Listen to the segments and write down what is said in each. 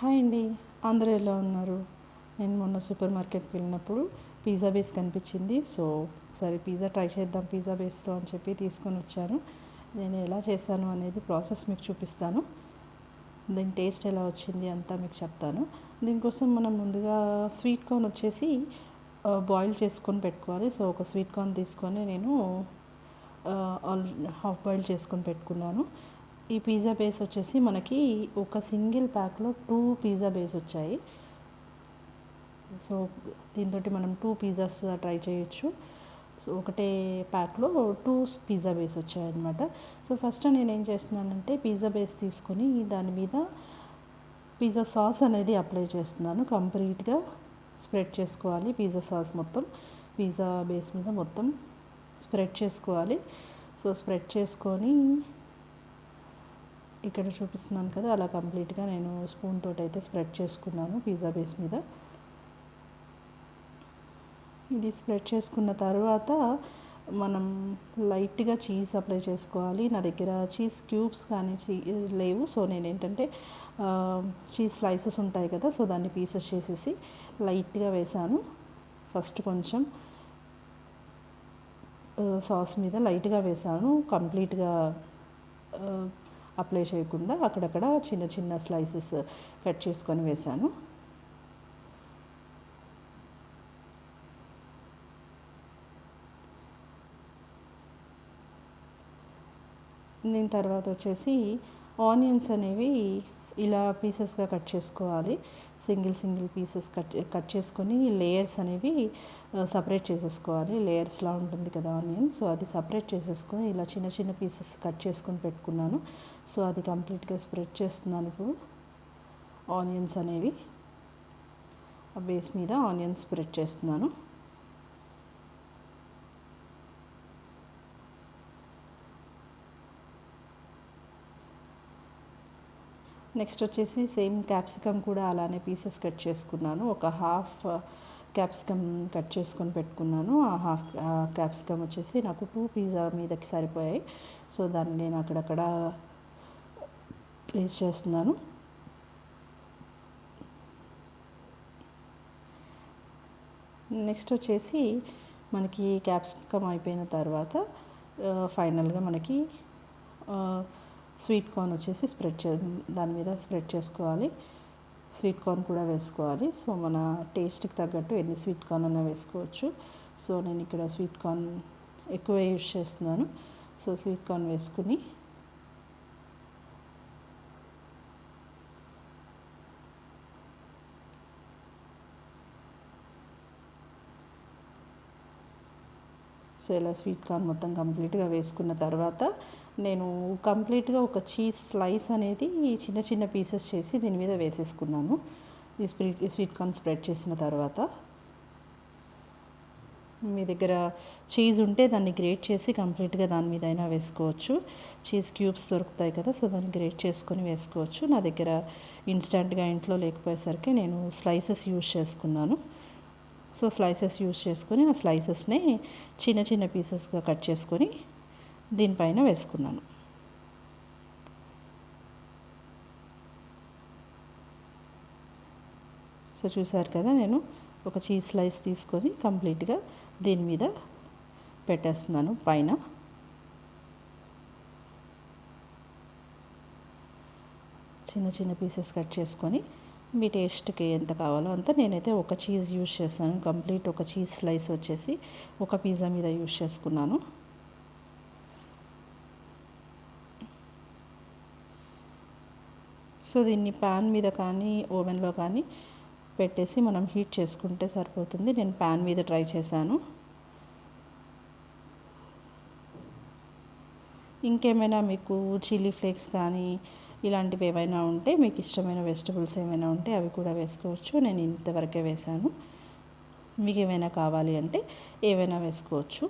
Hi అండి, అందరూ ఎలా ఉన్నారు? నేను మొన్న సూపర్ మార్కెట్కి వెళ్ళినప్పుడు పిజ్జా బేస్ కనిపించింది. సో ఒకసారి పిజ్జా ట్రై చేద్దాం పిజ్జా బేస్తో అని చెప్పి తీసుకొని వచ్చాను. నేను ఎలా చేశాను అనేది ప్రాసెస్ మీకు చూపిస్తాను. దీని టేస్ట్ ఎలా వచ్చింది అంతా మీకు చెప్తాను. దీనికోసం మనం ముందుగా స్వీట్ కార్న్ వచ్చేసి బాయిల్ చేసుకొని పెట్టుకోవాలి. సో ఒక స్వీట్ కార్న్ తీసుకొని నేను హాఫ్ బాయిల్ చేసుకొని పెట్టుకున్నాను. ఈ పిజ్జా బేస్ వచ్చేసి మనకి ఒక సింగిల్ ప్యాక్లో 2 పిజ్జా బేస్ వచ్చాయి. సో దీంతో మనం 2 పిజ్జాస్ ట్రై చేయొచ్చు. సో ఒకటే ప్యాక్లో 2 పిజ్జా బేస్ వచ్చాయన్నమాట. సో ఫస్ట్ నేను ఏం చేస్తున్నానంటే పిజ్జా బేస్ తీసుకొని దాని మీద పిజ్జా సాస్ అనేది అప్లై చేస్తున్నాను. కంప్లీట్గా స్ప్రెడ్ చేసుకోవాలి. పిజ్జా సాస్ మొత్తం పిజ్జా బేస్ మీద మొత్తం స్ప్రెడ్ చేసుకోవాలి. సో స్ప్రెడ్ చేసుకొని ఇక్కడ చూపిస్తున్నాను కదా, అలా కంప్లీట్గా నేను స్పూన్ తోటి అయితే స్ప్రెడ్ చేసుకున్నాను పిజ్జా బేస్ మీద. ఇది స్ప్రెడ్ చేసుకున్న తర్వాత మనం లైట్గా చీజ్ అప్లై చేసుకోవాలి. నా దగ్గర చీజ్ క్యూబ్స్ కానీ లేవు. సో నేను ఏంటంటే చీజ్ స్లైసెస్ ఉంటాయి కదా, సో దాన్ని పీసెస్ చేసేసి లైట్గా వేసాను. ఫస్ట్ కొంచెం సాస్ మీద లైట్గా వేసాను, కంప్లీట్గా అప్లై చేయకుండా అక్కడక్కడ చిన్న చిన్న స్లైసెస్ కట్ చేసుకొని వేసాను. దీని తర్వాత వచ్చేసి ఆనియన్స్ అనేవి ఇలా పీసెస్గా కట్ చేసుకోవాలి. సింగిల్ పీసెస్ కట్ చేసుకొని లేయర్స్ అనేవి సపరేట్ చేసేసుకోవాలి. లేయర్స్లా ఉంటుంది కదా ఆనియన్, సో అది సపరేట్ చేసేసుకొని ఇలా చిన్న చిన్న పీసెస్ కట్ చేసుకొని పెట్టుకున్నాను. సో అది కంప్లీట్గా స్ప్రెడ్ చేస్తున్నాను. ఇప్పుడు ఆనియన్స్ అనేవి ఆ బేస్ మీద ఆనియన్స్ స్ప్రెడ్ చేస్తున్నాను. నెక్స్ట్ వచ్చేసి సేమ్ క్యాప్సికమ్ కూడా అలానే పీసెస్ కట్ చేసుకున్నాను. ఒక హాఫ్ క్యాప్సికమ్ కట్ చేసుకొని పెట్టుకున్నాను. ఆ హాఫ్ క్యాప్సికమ్ వచ్చేసి నాకు 2 పిజ్జా మీదకి సరిపోయాయి. సో దాన్ని నేను అక్కడక్కడ ప్లేస్ చేస్తున్నాను. నెక్స్ట్ వచ్చేసి మనకి క్యాప్సికమ్ అయిపోయిన తర్వాత ఫైనల్గా మనకి స్వీట్ కార్న్ వచ్చేసి దాని మీద స్ప్రెడ్ చేసుకోవాలి. స్వీట్ కార్న్ కూడా వేసుకోవాలి. సో మన టేస్ట్కి తగ్గట్టు ఎన్ని స్వీట్ కార్న్ అన్నా వేసుకోవచ్చు. సో నేను ఇక్కడ స్వీట్ కార్న్ ఎక్కువ యూజ్ చేస్తున్నాను. సో స్వీట్ కార్న్ వేసుకుని సో ఇలా స్వీట్ కార్న్ మొత్తం కంప్లీట్గా వేసుకున్న తర్వాత నేను కంప్లీట్గా ఒక చీజ్ స్లైస్ అనేది చిన్న చిన్న పీసెస్ చేసి దీని మీద వేసేసుకున్నాను. ఈ స్వీట్ కార్న్ స్ప్రెడ్ చేసిన తర్వాత మీ దగ్గర చీజ్ ఉంటే దాన్ని గ్రేట్ చేసి కంప్లీట్గా దాని మీద అయినా వేసుకోవచ్చు. చీజ్ క్యూబ్స్ దొరుకుతాయి కదా, సో దాన్ని గ్రేట్ చేసుకొని వేసుకోవచ్చు. నా దగ్గర ఇన్స్టెంట్గా ఇంట్లో లేకపోయేసరికి నేను స్లైసెస్ యూజ్ చేసుకున్నాను. సో స్లైసెస్ యూజ్ చేసుకొని ఆ స్లైసెస్ని చిన్న చిన్న పీసెస్గా కట్ చేసుకొని దీనిపైన వేసుకున్నాను. సో చూసారు కదా, నేను ఒక చీజ్ స్లైస్ తీసుకొని కంప్లీట్గా దీని మీద పెట్టేస్తున్నాను. పైన చిన్న చిన్న పీసెస్ కట్ చేసుకొని మీ టేస్ట్కి ఎంత కావాలో అంత. నేనైతే ఒక చీజ్ యూజ్ చేశాను. కంప్లీట్ ఒక చీజ్ స్లైస్ వచ్చేసి ఒక పిజ్జా మీద యూజ్ చేసుకున్నాను. సో దీన్ని ప్యాన్ మీద కానీ ఓవెన్లో కానీ పెట్టేసి మనం హీట్ చేసుకుంటే సరిపోతుంది. నేను ప్యాన్ మీద ట్రై చేశాను. ఇంకేమైనా మీకు చిల్లీ ఫ్లేక్స్ కానీ ఇలాంటివి ఏమైనా ఉంటే, మీకు ఇష్టమైన వెజిటబుల్స్ ఏమైనా ఉంటే అవి కూడా వేసుకోవచ్చు. నేను ఇంతవరకే వేసాను. మీకు ఏమైనా కావాలి అంటే ఏవైనా వేసుకోవచ్చు.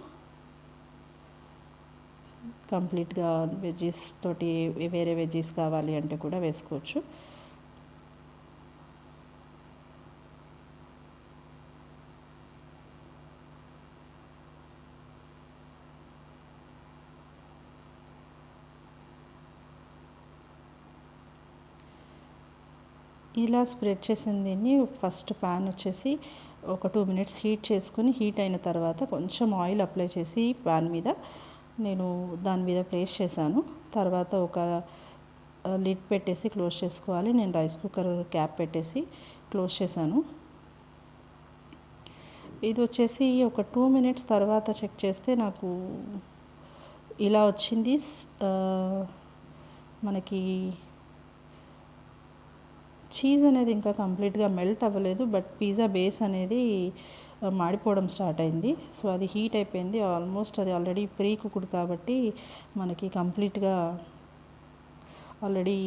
కంప్లీట్గా వెజ్జీస్ తోటి వేరే వెజ్జీస్ కావాలి అంటే కూడా వేసుకోవచ్చు. ఇలా స్ప్రెడ్ చేసిన దీన్ని ఫస్ట్ ప్యాన్ వచ్చేసి ఒక 2 మినిట్స్ హీట్ చేసుకుని, హీట్ అయిన తర్వాత కొంచెం ఆయిల్ అప్లై చేసి ప్యాన్ మీద నేను దాని మీద ప్లేస్ చేశాను. తర్వాత ఒక లిడ్ పెట్టేసి క్లోజ్ చేసుకోవాలి. నేను రైస్ కుక్కర్ క్యాప్ పెట్టేసి క్లోజ్ చేశాను. ఇది వచ్చేసి ఒక 2 మినిట్స్ తర్వాత చెక్ చేస్తే నాకు ఇలా వచ్చింది. మనకి చీజ్ అనేది ఇంకా కంప్లీట్గా మెల్ట్ అవ్వలేదు, బట్ పిజ్జా బేస్ అనేది మాడిపోవడం స్టార్ట్ అయింది. సో అది హీట్ అయిపోయింది. ఆల్మోస్ట్ అది ఆల్రెడీ ప్రీ కుక్డ్ కాబట్టి మనకి కంప్లీట్గా ఆల్రెడీ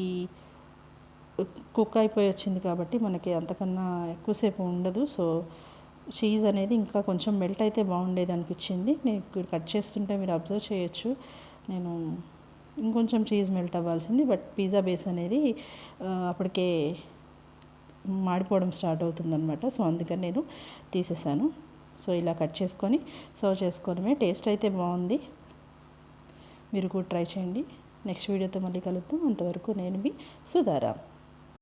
కుక్ అయిపోయి వచ్చింది కాబట్టి మనకి అంతకన్నా ఎక్కువసేపు ఉండదు. సో చీజ్ అనేది ఇంకా కొంచెం మెల్ట్ అయితే బాగుండేది అనిపించింది. నేను ఇప్పుడు కట్ చేస్తుంటే మీరు అబ్జర్వ్ చేయొచ్చు, నేను ఇంకొంచెం చీజ్ మెల్ట్ అవ్వాల్సింది, బట్ పిజ్జా బేస్ అనేది అప్పటికే మాడిపోవడం స్టార్ట్ అవుతుందన్నమాట. సో అందుకని నేను తీసేసాను. సో ఇలా కట్ చేసుకొని సర్వ్ చేసుకోవడమే. టేస్ట్ అయితే బాగుంది, మీరు కూడా ట్రై చేయండి. నెక్స్ట్ వీడియోతో మళ్ళీ కలుద్దాం. అంతవరకు నేను మీ సుధారాం.